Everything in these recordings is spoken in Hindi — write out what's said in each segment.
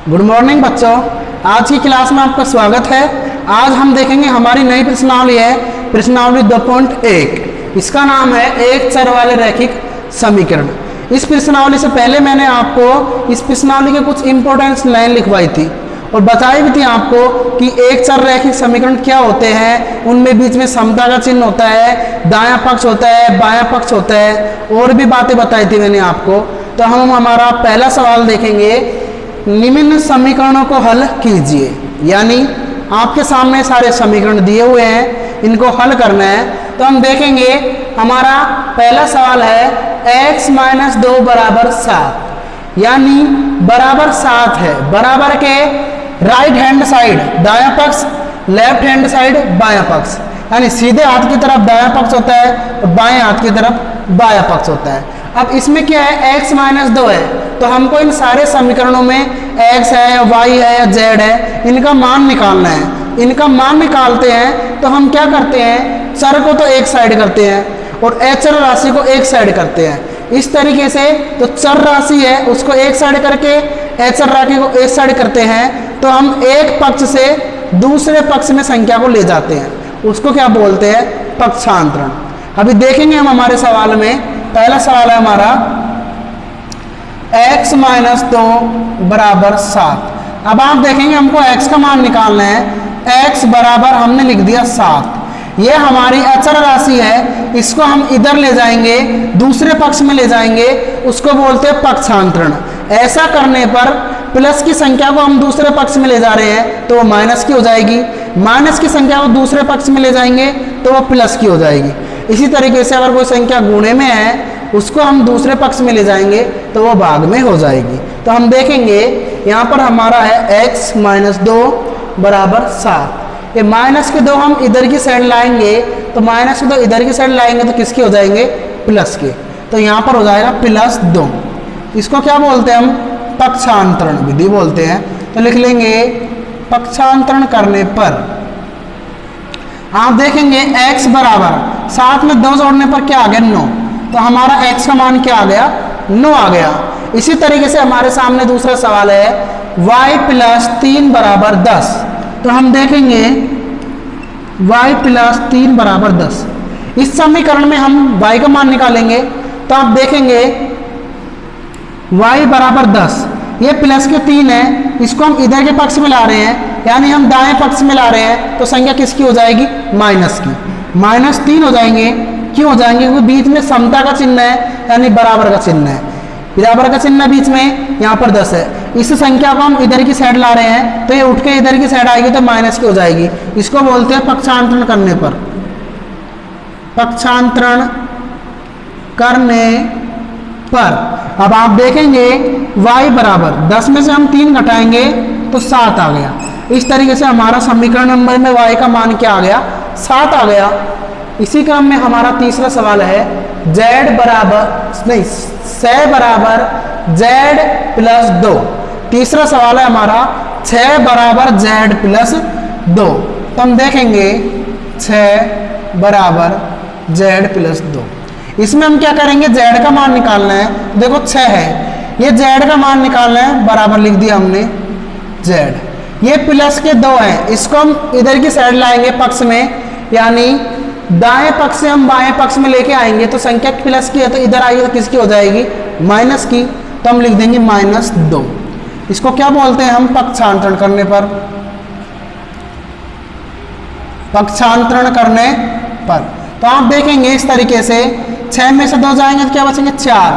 गुड मॉर्निंग बच्चों, आज की क्लास में आपका स्वागत है। आज हम देखेंगे हमारी नई प्रश्नावली है, प्रश्नावली 2.1। इसका नाम है एक चर वाले रैखिक समीकरण। इस प्रश्नावली से पहले मैंने आपको इस प्रश्नावली के कुछ इंपॉर्टेंट लाइन लिखवाई थी और बताई भी थी आपको कि एक चर रैखिक समीकरण क्या होते हैं। उनमें बीच में समता का चिन्ह होता है, दायां पक्ष होता है, बायां पक्ष होता है, और भी बातें बताई थी मैंने आपको। तो हम हमारा पहला सवाल देखेंगे, निम्न समीकरणों को हल कीजिए। यानी आपके सामने सारे समीकरण दिए हुए हैं, इनको हल करना है। तो हम देखेंगे हमारा पहला सवाल है x - 2 = 7, यानी बराबर 7 है। बराबर के राइट हैंड साइड दायां पक्ष, लेफ्ट हैंड साइड बायां पक्ष, यानी सीधे हाथ की तरफ दायां पक्ष होता है और बाएं हाथ की तरफ बायां पक्ष होता है। अब इसमें क्या है, x - 2 है, तो हमको इन सारे समीकरणों में x है, y है या z है, इनका मान निकालना है। इनका मान निकालते हैं तो हम क्या करते हैं, चर को तो एक साइड करते हैं और अचर राशि को एक साइड करते हैं। इस तरीके से तो चर राशि है उसको एक साइड करके अचर राशि को एक साइड करते हैं, तो हम एक पक्ष से दूसरे पक्ष में संख्या को ले जाते हैं, उसको क्या बोलते हैं, पक्षांतरण। अभी देखेंगे हम हमारे सवाल में। पहला सवाल है हमारा x - 2 = 7। अब आप देखेंगे हमको x का मान निकालना है। x बराबर हमने लिख दिया 7। ये हमारी अचर राशि है, इसको हम इधर ले जाएंगे, दूसरे पक्ष में ले जाएंगे, उसको बोलते हैं पक्षांतरण। ऐसा करने पर प्लस की संख्या को हम दूसरे पक्ष में ले जा रहे हैं तो वो माइनस की हो जाएगी, माइनस की संख्या को दूसरे पक्ष में ले जाएंगे तो वो प्लस की हो जाएगी। इसी तरीके से अगर कोई संख्या गुणे में है उसको हम दूसरे पक्ष में ले जाएंगे तो वो भाग में हो जाएगी। तो हम देखेंगे यहाँ पर हमारा है x - 2 = 7। ये माइनस के 2 हम इधर की साइड लाएंगे, तो माइनस के 2 इधर की साइड लाएंगे तो किसके हो जाएंगे, प्लस के। तो यहाँ पर हो जाएगा +2। इसको क्या बोलते हैं हम, पक्षांतरण विधि बोलते हैं। तो लिख लेंगे पक्षांतरण करने पर आप देखेंगे x बराबर 7 में 2 जोड़ने पर क्या आ गया, 9। तो हमारा x का मान क्या आ गया, 9 आ गया। इसी तरीके से हमारे सामने दूसरा सवाल है y + 3 = 10। तो हम देखेंगे y + 3 = 10। इस समीकरण में हम y का मान निकालेंगे तो आप देखेंगे y = 10, ये प्लस के 3 है, इसको हम इधर के पक्ष में ला रहे हैं, यानी हम दाएं पक्ष में ला रहे हैं, तो संख्या किसकी हो जाएगी, माइनस की। -3 हो जाएंगे। क्यों हो जाएंगे, क्योंकि बीच में समता का चिन्ह है, यानी बराबर का चिन्ह है। बराबर का चिन्ह बीच में, यहाँ पर 10 है। इस संख्या को हम इधर की साइड ला रहे हैं तो ये उठ के इधर की साइड आएगी तो माइनस की हो जाएगी। इसको बोलते हैं पक्षांतरण करने पर। पक्षांतरण करने पर अब आप देखेंगे y बराबर 10 में से हम 3 घटाएंगे तो 7 आ गया। इस तरीके से हमारा समीकरण नंबर में y का मान क्या आ गया, 7 आ गया। इसी क्रम में हमारा तीसरा सवाल है z बराबर z + 2। तीसरा सवाल है हमारा 6 = z + 2। तो हम देखेंगे 6 = z + 2। इसमें हम क्या करेंगे, z का मान निकालना है। देखो 6 है, ये z का मान निकालना है, बराबर लिख दिया हमने z। ये प्लस के 2 है, इसको हम इधर की साइड लाएंगे पक्ष में, यानी दाएं पक्ष से हम बाएं पक्ष में लेके आएंगे तो संख्या प्लस की है तो इधर आएगी तो किसकी हो जाएगी, माइनस की। तो हम लिख देंगे -2। इसको क्या बोलते हैं हम, पक्षांतरण करने पर। पक्षांतरण करने पर तो आप देखेंगे इस तरीके से 6 में से 2 जाएंगे तो क्या बचेंगे, 4।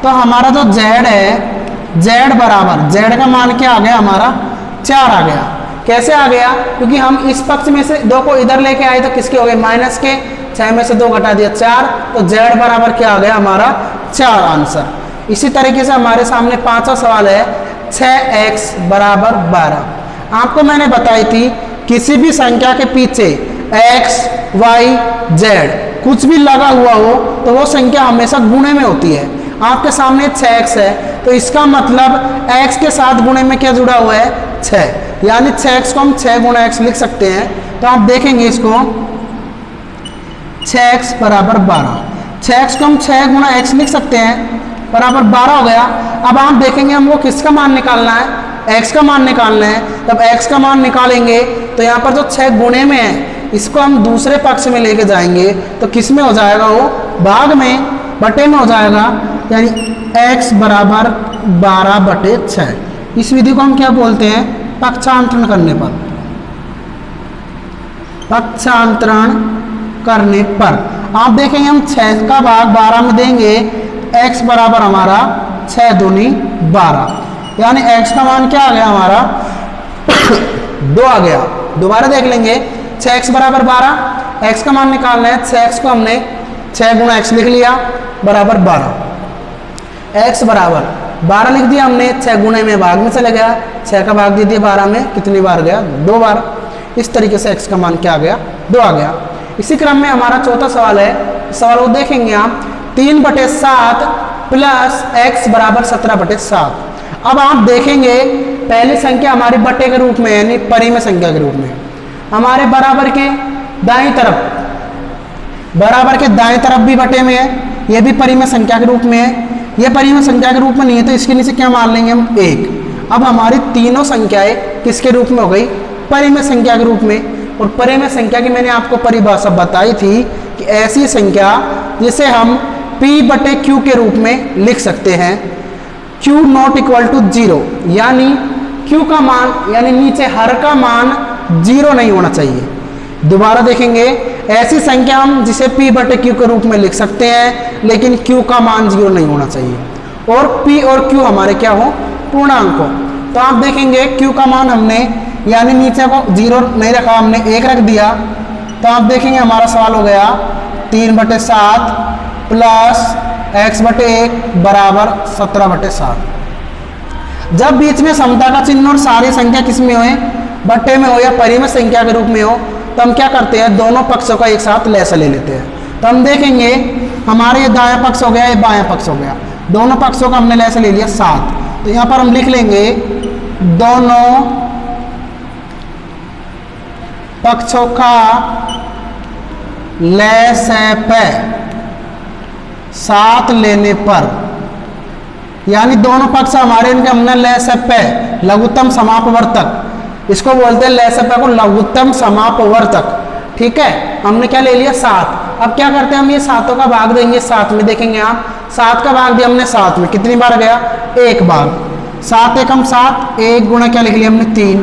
तो हमारा जो z है, z बराबर, z का मान क्या आ गया हमारा, 4 आ गया। कैसे आ गया, क्योंकि हम इस पक्ष में से 2 को इधर लेके आए तो किसके हो गए, माइनस के। 6 में से 2 घटा दिया 4, तो z बराबर क्या आ गया हमारा, 4 आंसर। इसी तरीके से हमारे सामने पांचवा सवाल है 6x = 12। आपको मैंने बताई थी किसी भी संख्या के पीछे x, y, z कुछ भी लगा हुआ हो तो वो संख्या हमेशा गुणे में होती है। आपके सामने 6x है तो इसका मतलब x के साथ गुणे में क्या जुड़ा हुआ है, 6, यानी 6x को हम 6 × x लिख सकते हैं। तो आप देखेंगे इसको 6x = 12। 6x को हम 6 × x लिख सकते हैं, बराबर 12 हो गया। अब आप देखेंगे हमको किसका मान निकालना है, x का मान निकालना है, तब x का मान निकालेंगे तो यहाँ पर जो 6 गुणे में है इसको हम दूसरे पक्ष में लेके जाएंगे तो किस में हो जाएगा, वो भाग में, बटे में हो जाएगा, यानी x बराबर 12/6। इस विधि को हम क्या बोलते हैं, पक्षांतरण करने पर। पक्षांतरण करने पर आप देखेंगे हम 6 का भाग 12 में देंगे, x बराबर हमारा 6 दूनी 12, यानी x का मान क्या आ गया हमारा 2 आ गया। दोबारा देख लेंगे, 6x बराबर 12, x का मान निकालना है, 6x को हमने 6 गुणा x लिख लिया बराबर 12, x बराबर 12 लिख दिया हमने, 6 गुणे में भाग में चले गया, 6 का भाग दे दिया 12 में, कितनी बार गया, 2 बार। इस तरीके से x का मान क्या आ गया, 2 आ गया। इसी क्रम में हमारा चौथा सवाल है, सवाल को देखेंगे आप, 3/7 प्लस x बराबर 17/7। अब आप देखेंगे पहली संख्या हमारी बटे के रूप में यानी परिमेय संख्या के रूप में, हमारे बराबर के दाईं तरफ भी बटे में है, ये भी परिमेय संख्या के रूप में है, ये परिमेय संख्या के रूप में नहीं है तो इसके नीचे क्या मान लेंगे हम, 1। अब हमारी तीनों संख्याएं किसके रूप में हो गई, परिमेय संख्या के रूप में। और परिमेय संख्या की मैंने आपको परिभाषा बताई थी कि ऐसी संख्या जिसे हम p/q के रूप में लिख सकते हैं, q नॉट इक्वल टू 0, यानी q का मान यानी नीचे हर का मान 0 नहीं होना चाहिए। दोबारा देखेंगे, ऐसी संख्या हम जिसे p/q के रूप में लिख सकते हैं लेकिन q का मान 0 नहीं होना चाहिए, और p और q हमारे क्या हो, पूर्णांक हो। तो आप देखेंगे q का मान हमने यानी नीचे को 0 नहीं रखा, हमने 1 रख दिया, तो आप देखेंगे हमारा सवाल हो गया 3/7 प्लस x/1 बराबर 17/7। जब बीच में समता का चिन्ह और सारी संख्या किस में हो, बट्टे में हो या परिमेय संख्या के रूप में हो, तो हम क्या करते हैं, दोनों पक्षों का एक साथ लसा ले लेते हैं। तो हम देखेंगे हमारे ये दायां पक्ष हो गया, ये बायां पक्ष हो गया, दोनों पक्षों का हमने लसा ले लिया 7। तो यहाँ पर हम लिख लेंगे दोनों पक्षों का लसा 7 लेने पर, यानी दोनों पक्ष हमारे इनके हमने लसा लघुत्तम समापवर्तक, इसको बोलते हैं लसा को लघुत्तम समापवर्तक। ठीक है, हमने क्या ले लिया 7। अब क्या करते हैं, हम ये 7 का भाग देंगे 7 में। देखेंगे आप 7 का भाग दिया हमने 7 में, कितनी बार गया, 1 बार। 7 एकम 7, 1 गुणा क्या लिख लिया हमने 3,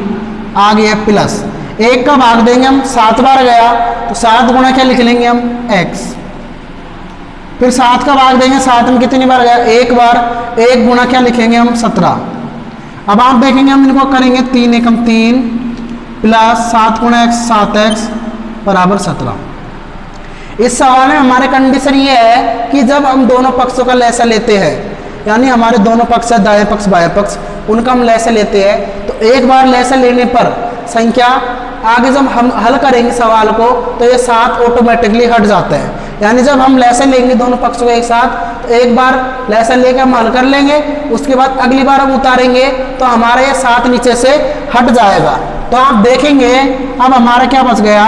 आ गया प्लस 1 का भाग देंगे हम 7 बार गया तो 7 गुणा क्या लिख लेंगे हम, x। फिर 7 का भाग देंगे 7 में, कितनी बार गया, 1 बार, 1 गुणा क्या लिखेंगे हम 17। अब आप देखेंगे हम इनको करेंगे 3 एकम 3 प्लस 7 गुणा x 7x बराबर 17। इस सवाल में हमारे कंडीशन ये है कि जब हम दोनों पक्षों का लसा लेते हैं, यानी हमारे दोनों पक्ष है दाएं पक्ष बाएं पक्ष, उनका हम लसा लेते हैं, तो एक बार लसा लेने पर संख्या आगे जब हम हल करेंगे सवाल को तो ये 7 ऑटोमेटिकली हट जाता है। यानी जब हम लसा लेंगे दोनों पक्षों को एक साथ, तो एक बार लसा लेकर हम हल कर लेंगे, उसके बाद अगली बार हम उतारेंगे तो हमारा ये 7 नीचे से हट जाएगा। तो आप देखेंगे अब हमारा क्या बच गया,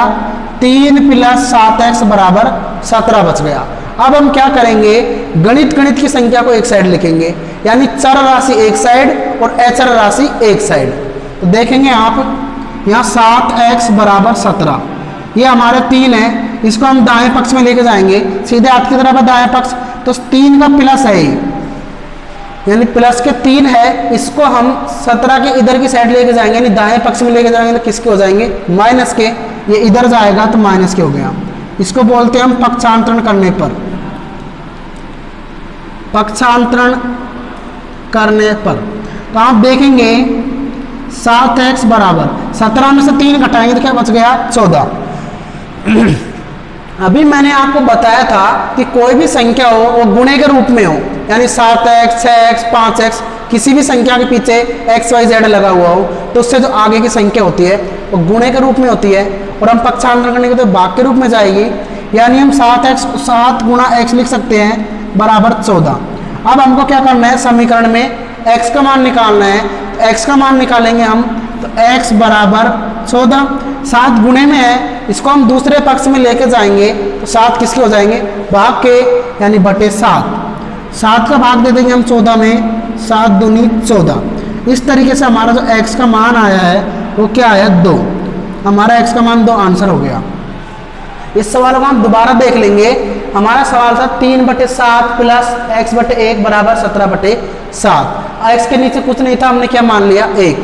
3 प्लस 7x बराबर 17 बच गया। अब हम क्या करेंगे, गणित की संख्या को एक साइड लिखेंगे, यानी चर राशि एक साइड और अचर राशि एक साइड। तो देखेंगे आप यहाँ 7x बराबर 17, ये हमारे 3 है, इसको हम दाएं पक्ष में लेके जाएंगे, सीधे हाथ की तरफ है दाएं पक्ष, तो 3 का प्लस है, यानी प्लस के 3 है, इसको हम 17 के इधर की साइड लेके जाएंगे, यानी दाएं पक्ष में लेके जाएंगे तो किसके हो जाएंगे, माइनस के। ये इधर जाएगा तो माइनस के हो गया। इसको बोलते हैं हम पक्षांतरण करने पर। पक्षांतरण करने पर तो आप देखेंगे 7x बराबर 17 में से 3 घटाएंगे तो क्या बच गया, 14। अभी मैंने आपको बताया था कि कोई भी संख्या हो वो गुणे के रूप में हो, यानी 7x 6x 5x किसी भी संख्या के पीछे x y z लगा हुआ हो तो उससे जो आगे की संख्या होती है वो गुणे के रूप में होती है, और हम पक्षांतरण करने के तो भाग के रूप में जाएगी, यानी हम 7 गुणा x लिख सकते हैं बराबर 14। अब हमको क्या करना है, समीकरण में x का मान निकालना है, तो x का मान निकालेंगे हम, तो x बराबर 14, 7 गुणे में है, इसको हम दूसरे पक्ष में लेके जाएंगे तो 7 किसके हो जाएंगे, भाग के, यानी बटे 7। 7 का भाग दे देंगे हम 14 में, 7 दूनी 14। इस तरीके से हमारा जो x का मान आया है वो क्या आया 2। हमारा x का मान 2 आंसर हो गया। इस सवाल को हम दोबारा देख लेंगे। हमारा सवाल था 3/7 प्लस x/1 बराबर 17/7। x के नीचे कुछ नहीं था, हमने क्या मान लिया 1।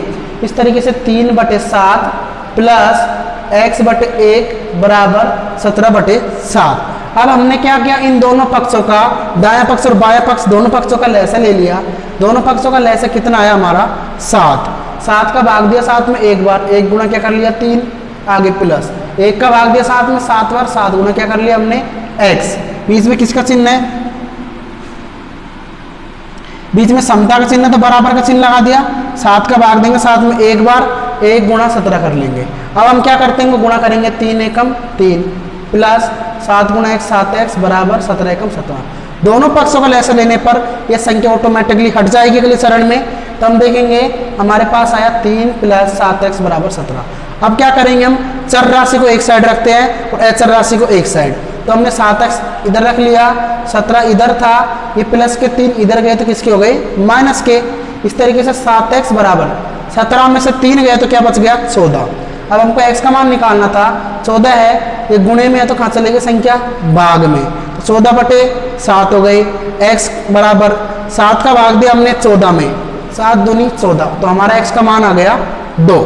इस तरीके से 3/7 प्लस x/1 बराबर 17/7। अब हमने क्या किया, इन दोनों पक्षों का दायां पक्ष और बायां पक्ष दोनों पक्षों का लहसा ले लिया। दोनों पक्षों का लहसा कितना आया हमारा 7। 7 का भाग दिया 7 में एक बार, 1 गुना क्या कर लिया 3, आगे प्लस 1 का भाग दिया 7 में 7 बार, 7 गुना क्या कर लिया हमने x। बीच में किसका चिन्ह है, बीच में समता का चिन्ह है तो बराबर का चिन्ह लगा दिया। 7 का भाग देंगे 7 में एक बार, 1 गुणा 17 कर लेंगे। अब हम क्या करते हैं, गुणा करेंगे 3 एकम 3 प्लस 7 गुणा 1 7x बराबर 17 एकम 17। दोनों पक्षों का लहसा लेने पर यह संख्या ऑटोमेटिकली हट जाएगी अगले चरण में। तो हम देखेंगे हमारे पास आया 3 प्लस 7x बराबर 17। अब क्या करेंगे, हम चर राशि को एक साइड रखते हैं और अचर राशि को एक साइड। तो हमने 7x इधर रख लिया, 17 इधर था, ये प्लस के 3 इधर गए तो किसके हो गए माइनस के। इस तरीके से 7x बराबर 17 में से 3 गए तो क्या बच गया 14। अब हमको x का मान निकालना था, 14 है, ये गुणे में है तो कहाँ चलेगी संख्या भाग में, तो 14/7 हो गई। x बराबर 7 का भाग दिया हमने 14 में, 7 दूनी 14, तो हमारा x का मान आ गया 2।